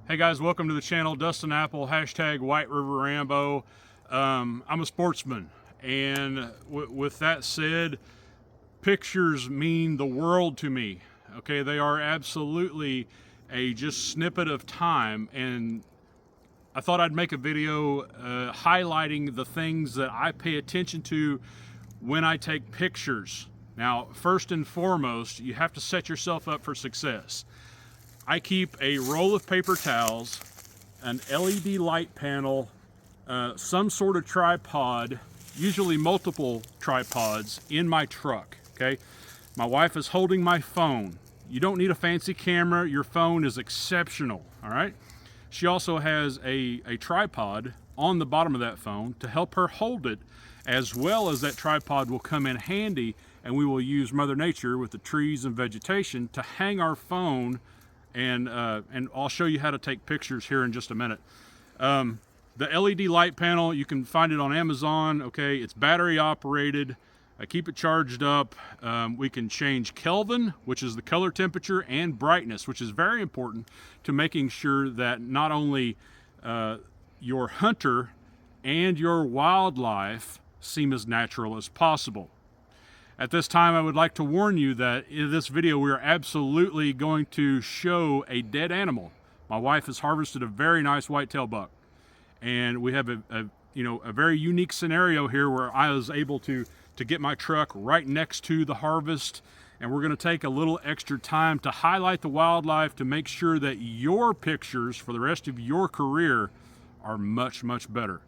Hey guys, welcome to the channel. Dustin Apple, hashtag White River Rambo. I'm a sportsman, and with that said, pictures mean the world to me. Okay, they are absolutely a just snippet of time, and I thought I'd make a video highlighting the things that I pay attention to when I take pictures. Now, first and foremost, you have to set yourself up for success. I keep a roll of paper towels, an LED light panel, some sort of tripod, usually multiple tripods, in my truck, okay? My wife is holding my phone. You don't need a fancy camera. Your phone is exceptional, all right? She also has a tripod on the bottom of that phone to help her hold it, as well as that tripod will come in handy, and we will use Mother Nature with the trees and vegetation to hang our phone. And I'll show you how to take pictures here in just a minute. The LED light panel, you can find it on Amazon, okay? It's battery operated. I keep it charged up. We can change Kelvin, which is the color temperature, and brightness, which is very important to making sure that not only your hunter and your wildlife seem as natural as possible. At this time, I would like to warn you that in this video, we are absolutely going to show a dead animal. My wife has harvested a very nice whitetail buck, and we have a very unique scenario here where I was able to get my truck right next to the harvest, and we're going to take a little extra time to highlight the wildlife to make sure that your pictures for the rest of your career are much, much better.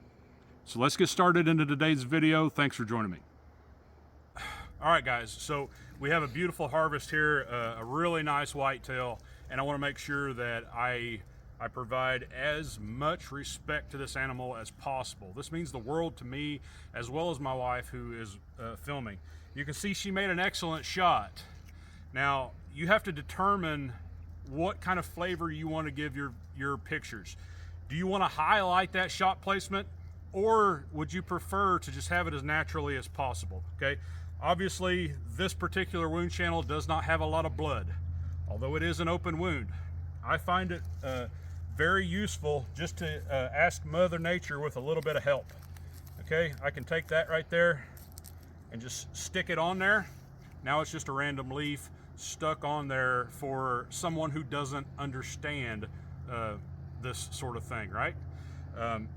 So let's get started into today's video. Thanks for joining me. All right, guys, so we have a beautiful harvest here, a really nice whitetail, and I want to make sure that I provide as much respect to this animal as possible. This means the world to me, as well as my wife, who is filming. You can see she made an excellent shot. Now, you have to determine what kind of flavor you want to give your pictures. Do you want to highlight that shot placement, or would you prefer to just have it as naturally as possible, okay? Obviously, this particular wound channel does not have a lot of blood, although it is an open wound. I find it very useful just to ask Mother Nature with a little bit of help. Okay, I can take that right there and just stick it on there. Now it's just a random leaf stuck on there for someone who doesn't understand this sort of thing, right?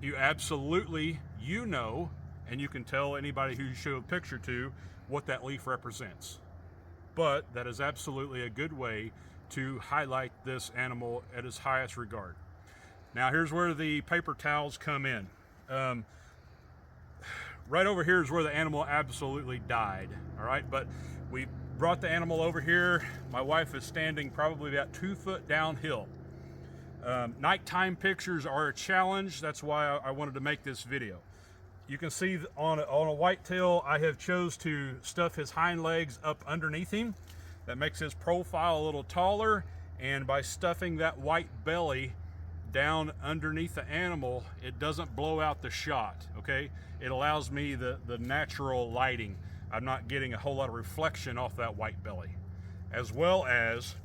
You absolutely, and you can tell anybody who you show a picture to what that leaf represents. But that is absolutely a good way to highlight this animal at its highest regard. Now here's where the paper towels come in. Right over here is where the animal absolutely died, all right? But we brought the animal over here. My wife is standing probably about 2 foot downhill. Nighttime pictures are a challenge. That's why I wanted to make this video. You can see on a whitetail, I have chose to stuff his hind legs up underneath him. That makes his profile a little taller, and by stuffing that white belly down underneath the animal, it doesn't blow out the shot, okay? It allows me the natural lighting. I'm not getting a whole lot of reflection off that white belly. As well as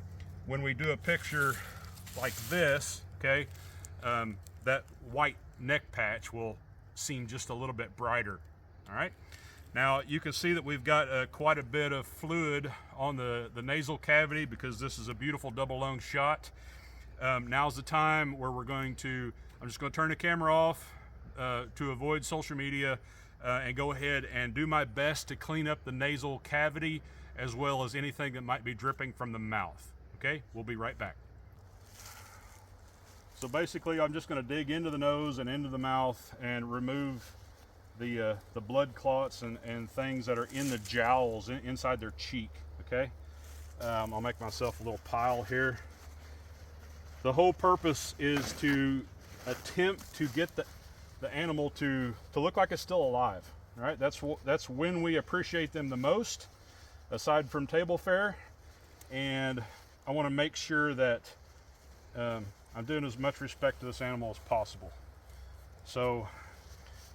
when we do a picture like this, okay, that white neck patch will seem just a little bit brighter. All right, now you can see that we've got quite a bit of fluid on the nasal cavity because this is a beautiful double lung shot. Now's the time where I'm just going to turn the camera off to avoid social media and go ahead and do my best to clean up the nasal cavity as well as anything that might be dripping from the mouth. Okay, we'll be right back. So basically, I'm just going to dig into the nose and into the mouth and remove the blood clots and things that are in the jowls inside their cheek, okay? I'll make myself a little pile here. The whole purpose is to attempt to get the animal to look like it's still alive, all right? That's when we appreciate them the most, aside from table fare, and I want to make sure that I'm doing as much respect to this animal as possible. So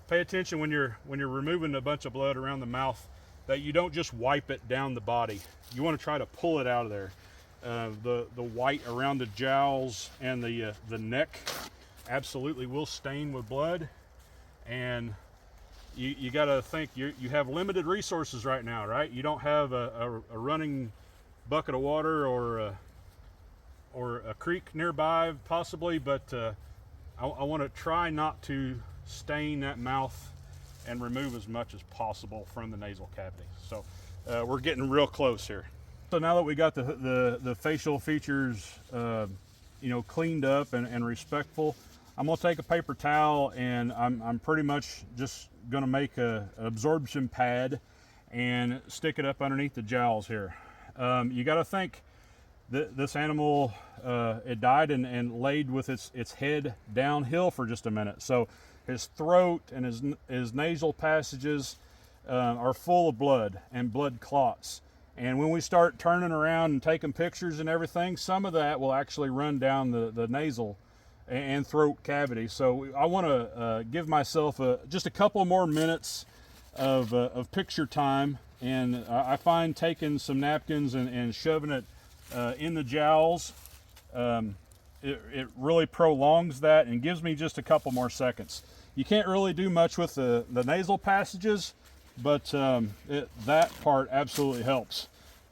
pay attention when you're removing a bunch of blood around the mouth that you don't just wipe it down the body. You want to try to pull it out of there. The white around the jowls and the neck absolutely will stain with blood. And you got to think you have limited resources right now, right? You don't have a running bucket of water or a creek nearby, possibly, but I want to try not to stain that mouth and remove as much as possible from the nasal cavity. So we're getting real close here. So now that we got the facial features, cleaned up and respectful, I'm gonna take a paper towel and I'm pretty much just gonna make an absorption pad and stick it up underneath the jowls here. You got to think that this animal, it died and laid with its head downhill for just a minute. So his throat and his nasal passages are full of blood and blood clots. And when we start turning around and taking pictures and everything, some of that will actually run down the nasal and throat cavity. So I want to give myself just a couple more minutes of picture time. And I find taking some napkins and shoving it in the jowls, it really prolongs that and gives me just a couple more seconds. You can't really do much with the nasal passages, but that part absolutely helps.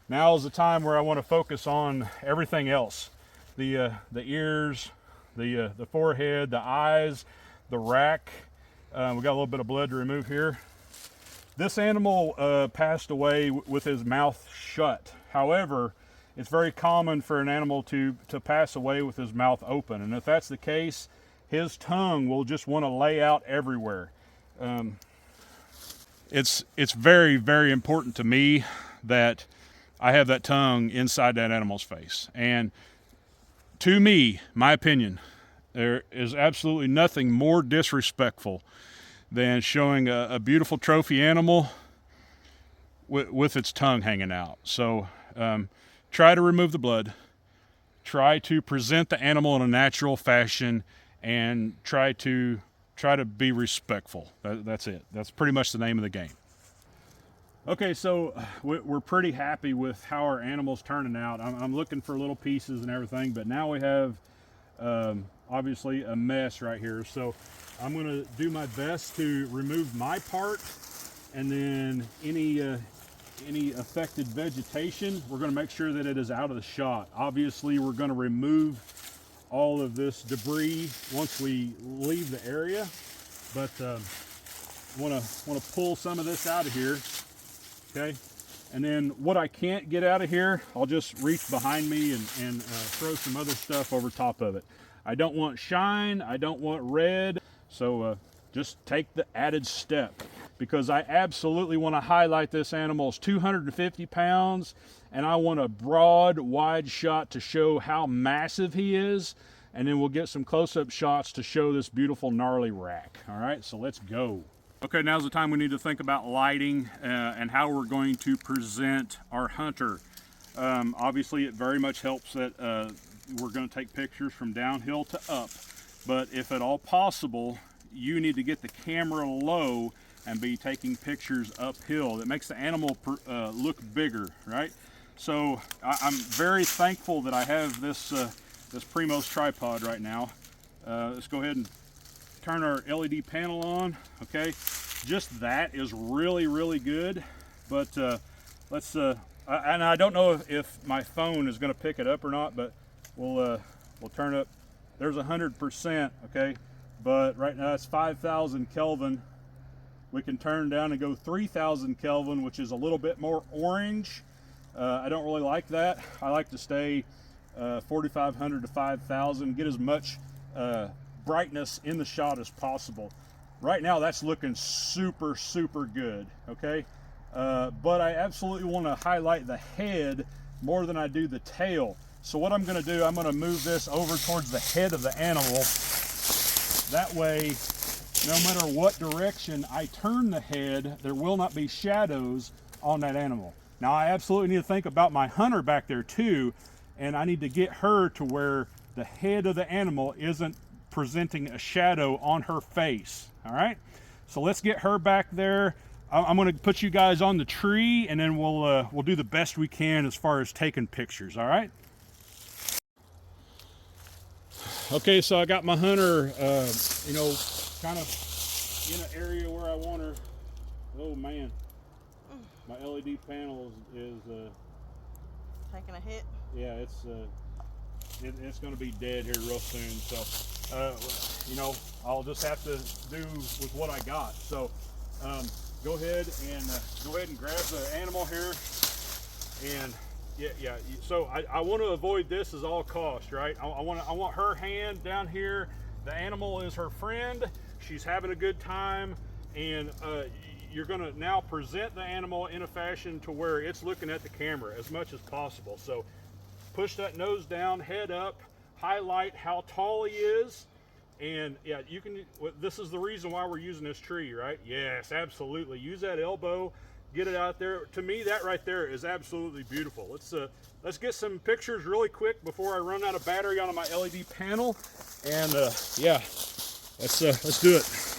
Now is the time where I want to focus on everything else. The ears, the forehead, the eyes, the rack. We got a little bit of blood to remove here. This animal passed away with his mouth shut. However, it's very common for an animal to pass away with his mouth open. And if that's the case, his tongue will just want to lay out everywhere. It's very, very important to me that I have that tongue inside that animal's face. And to me, my opinion, there is absolutely nothing more disrespectful than showing a beautiful trophy animal with its tongue hanging out. So try to remove the blood, try to present the animal in a natural fashion, and try to be respectful. That's it. That's pretty much the name of the game. Okay, so we're pretty happy with how our animal's turning out. I'm looking for little pieces and everything, but now we have obviously a mess right here. So I'm gonna do my best to remove my part, and then any affected vegetation, we're gonna make sure that it is out of the shot. Obviously, we're gonna remove all of this debris once we leave the area, but wanna pull some of this out of here, okay? And then what I can't get out of here, I'll just reach behind me and throw some other stuff over top of it. I don't want shine, I don't want red, so just take the added step, because I absolutely want to highlight this animal's 250 pounds, and I want a broad, wide shot to show how massive he is, and then we'll get some close-up shots to show this beautiful gnarly rack. All right, so let's go. Okay, now's the time we need to think about lighting and how we're going to present our hunter. Obviously, it very much helps that we're going to take pictures from downhill to up, but if at all possible, you need to get the camera low and be taking pictures uphill. That makes the animal look bigger, right? So I'm very thankful that I have this Primos tripod right now. Let's go ahead and turn our LED panel on. Okay, just that is really, really good. But let's and I don't know if my phone is going to pick it up or not, but we'll turn up. There's 100%, okay, but right now it's 5,000 Kelvin. We can turn down and go 3,000 Kelvin, which is a little bit more orange. I don't really like that. I like to stay 4,500 to 5,000, get as much brightness in the shot as possible. Right now that's looking super, super good, okay? But I absolutely want to highlight the head more than I do the tail. So what I'm going to do, I'm going to move this over towards the head of the animal. That way, no matter what direction I turn the head, there will not be shadows on that animal. Now I absolutely need to think about my hunter back there too, and I need to get her to where the head of the animal isn't presenting a shadow on her face. All right, so let's get her back there. I'm going to put you guys on the tree, and then we'll do the best we can as far as taking pictures. All right. Okay, so I got my hunter, you know, kind of in an area where I want her. Oh man, my LED panel is taking a hit. Yeah, it's going to be dead here real soon. So, you know, I'll just have to do with what I got. So, go ahead and grab the animal here, and yeah. So I want to avoid this at all costs, right? I want her hand down here. The animal is her friend. She's having a good time, and you're going to now present the animal in a fashion to where it's looking at the camera as much as possible. So push that nose down, head up, highlight how tall he is, and yeah, you can. This is the reason why we're using this tree, right? Yes, absolutely. Use that elbow, get it out there. To me, that right there is absolutely beautiful. Let's get some pictures really quick before I run out of battery on my LED panel, and yeah, let's do it.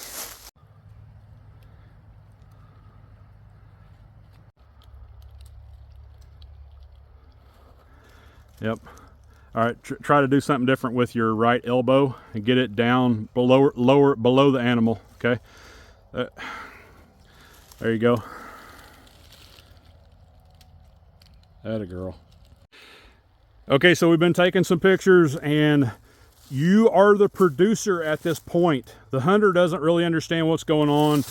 Yep. All right, try to do something different with your right elbow and get it down below the animal. Okay, there you go. Atta girl. Okay, so we've been taking some pictures, and you are the producer at this point. The hunter doesn't really understand what's going on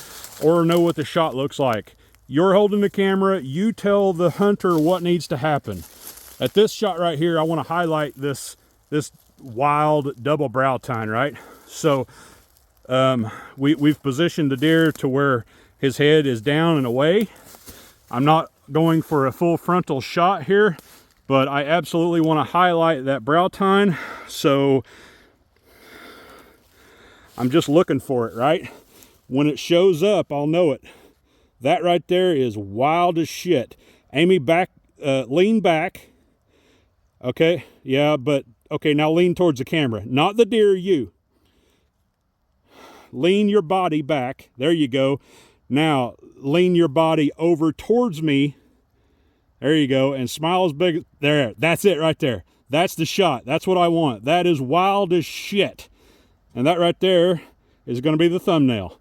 or know what the shot looks like. You're holding the camera. You tell the hunter what needs to happen. At this shot right here, I want to highlight this wild double brow tine, right? So we've positioned the deer to where his head is down and away. I'm not going for a full frontal shot here, but I absolutely want to highlight that brow tine. So I'm just looking for it, right? When it shows up, I'll know it. That right there is wild as shit. Amy, back, lean back. Okay, yeah, but okay, now lean towards the camera. Not the deer, you. Lean your body back. There you go. Now, lean your body over towards me. There you go, and smile as big. There, that's it right there. That's the shot. That's what I want. That is wild as shit. And that right there is going to be the thumbnail.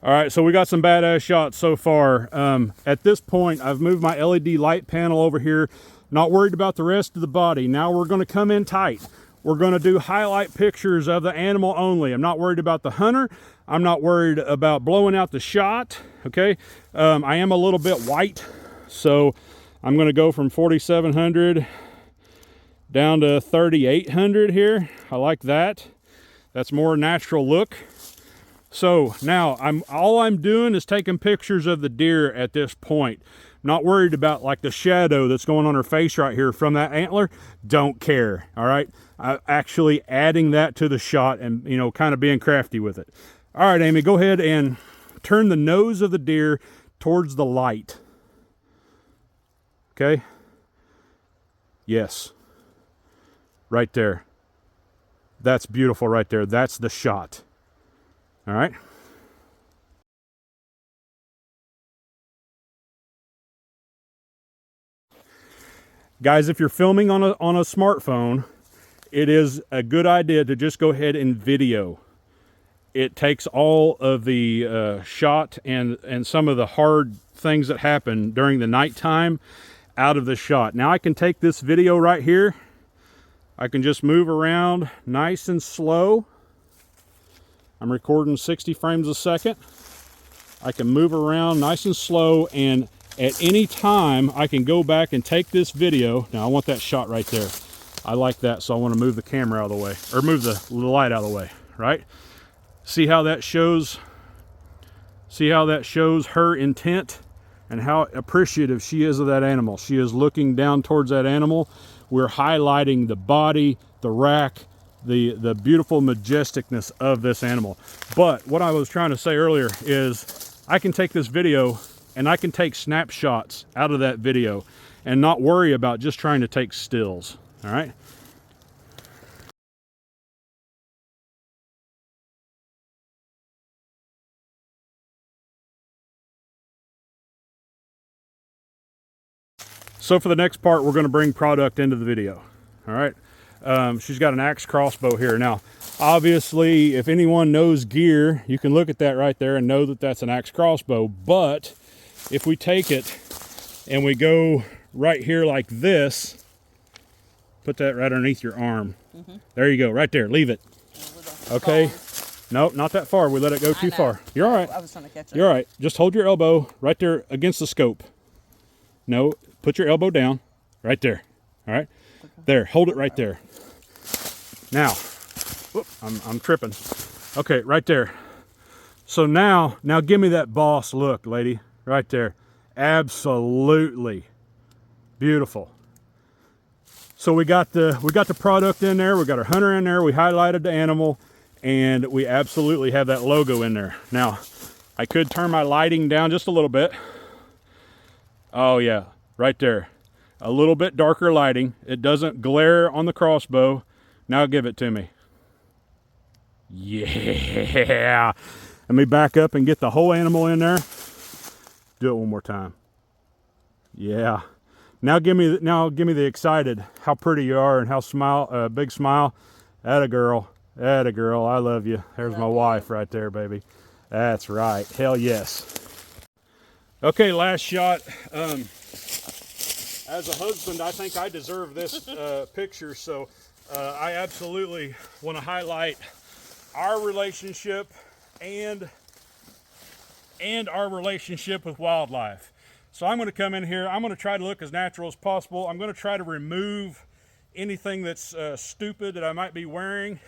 All right, so we got some badass shots so far. At this point, I've moved my LED light panel over here. Not worried about the rest of the body. Now we're going to come in tight. We're going to do highlight pictures of the animal only. I'm not worried about the hunter. I'm not worried about blowing out the shot, okay? I am a little bit white, so I'm going to go from 4,700 down to 3,800 here. I like that. That's more natural look. So now all I'm doing is taking pictures of the deer at this point. Not worried about like the shadow that's going on her face right here from that antler. Don't care. All right. Actually adding that to the shot and, you know, kind of being crafty with it. All right, Amy, go ahead and turn the nose of the deer towards the light. Okay. Yes. Right there. That's beautiful right there. That's the shot. All right. Guys, if you're filming on a smartphone, it is a good idea to just go ahead and video. It takes all of the shot and some of the hard things that happen during the nighttime out of the shot. Now I can take this video right here. I can just move around nice and slow. I'm recording 60 frames a second. I can move around nice and slow, and at any time I can go back and take this video. Now I want that shot right there. I like that, so I want to move the camera out of the way, or move the light out of the way, right? See how that shows her intent and how appreciative she is of that animal. She is looking down towards that animal. We're highlighting the body, the rack, the beautiful majesticness of this animal. But what I was trying to say earlier is I can take this video and I can take snapshots out of that video and not worry about just trying to take stills. All right. So for the next part, we're going to bring product into the video. All right. She's got an axe crossbow here. Now, obviously, if anyone knows gear, you can look at that right there and know that that's an axe crossbow. But if we take it and we go right here like this, put that right underneath your arm. There you go, right there. Leave it. Okay. Nope, not that far. We let it go too far. You're all right. I was trying to catch it. You're all right. Just hold your elbow right there against the scope. No, put your elbow down right there. All right. There, hold it right there. Now, whoop, I'm tripping. Okay, right there. So now give me that boss look, lady. Right there. Absolutely beautiful. So we got the product in there. We got our hunter in there. We highlighted the animal, and we absolutely have that logo in there. Now, I could turn my lighting down just a little bit. Oh yeah, right there. A little bit darker lighting. It doesn't glare on the crossbow. Now give it to me. Yeah. Let me back up and get the whole animal in there. Do it one more time. Yeah. Now give me the excited. How pretty you are and how big smile. Atta girl. Atta girl. I love you. There's my wife right there, baby. That's right. Hell yes. Okay, last shot. As a husband, I think I deserve this picture, so I absolutely want to highlight our relationship and our relationship with wildlife. So I'm going to come in here. I'm going to try to look as natural as possible. I'm going to try to remove anything that's stupid that I might be wearing.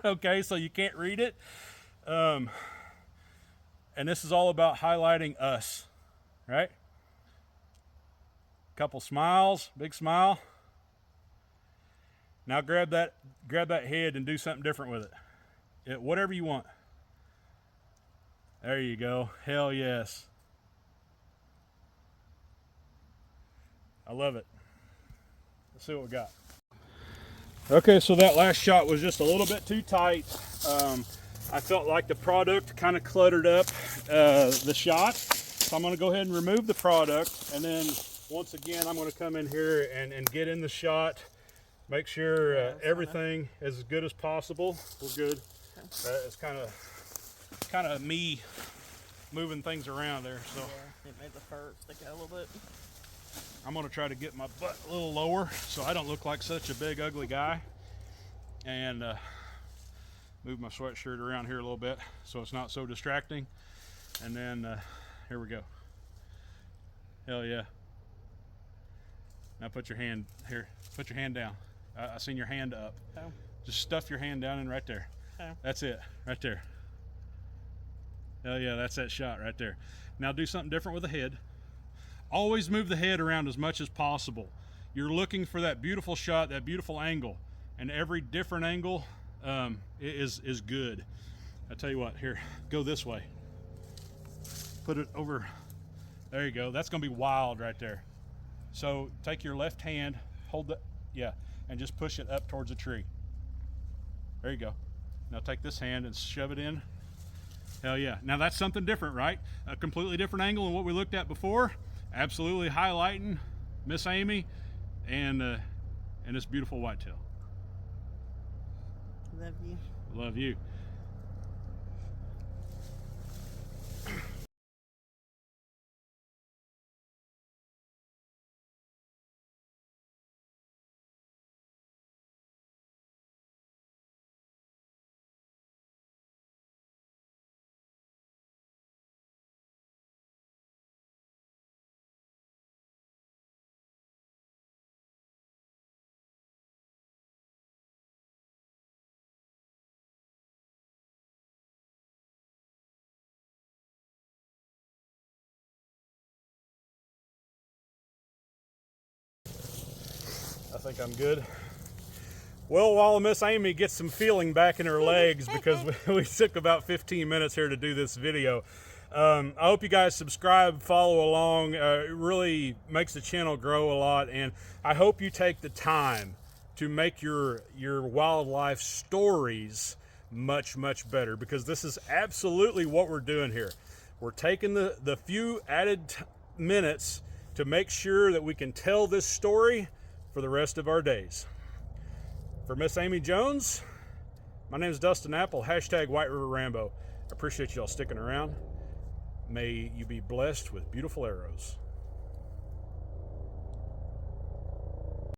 Okay, so you can't read it. And this is all about highlighting us, right? Couple smiles, big smile. Now grab that head and do something different with it. Whatever you want. There you go. Hell yes. I love it. Let's see what we got. Okay, so that last shot was just a little bit too tight. I felt like the product kind of cluttered up the shot. So I'm going to go ahead and remove the product, and then once again, I'm going to come in here and get in the shot, make sure everything is as good as possible. We're good. It's kind of me moving things around there. So yeah, it made the fur stick out a little bit. I'm going to try to get my butt a little lower so I don't look like such a big ugly guy, and move my sweatshirt around here a little bit so it's not so distracting. And then here we go. Hell yeah. Now put your hand here. Put your hand down. I seen your hand up. Okay. Just stuff your hand down in right there. Okay. That's it, right there. Hell yeah, that's that shot right there. Now do something different with the head. Always move the head around as much as possible. You're looking for that beautiful shot, that beautiful angle, and every different angle is good. I tell you what, here, go this way. Put it over. There you go. That's going to be wild right there. So take your left hand, hold the, yeah, and just push it up towards a tree. There you go. Now take this hand and shove it in. Hell yeah. Now that's something different, right? A completely different angle than what we looked at before. Absolutely highlighting Miss Amy and this beautiful whitetail. Love you. Love you. I think I'm good. Well, while Miss Amy gets some feeling back in her legs, because we took about 15 minutes here to do this video. I hope you guys subscribe, follow along. It really makes the channel grow a lot, and I hope you take the time to make your wildlife stories much better, because this is absolutely what we're doing here. We're taking the few added minutes to make sure that we can tell this story for the rest of our days. For Miss Amy Jones, my name is Dustin Apple, hashtag White River Rambo. I appreciate y'all sticking around. May you be blessed with beautiful arrows.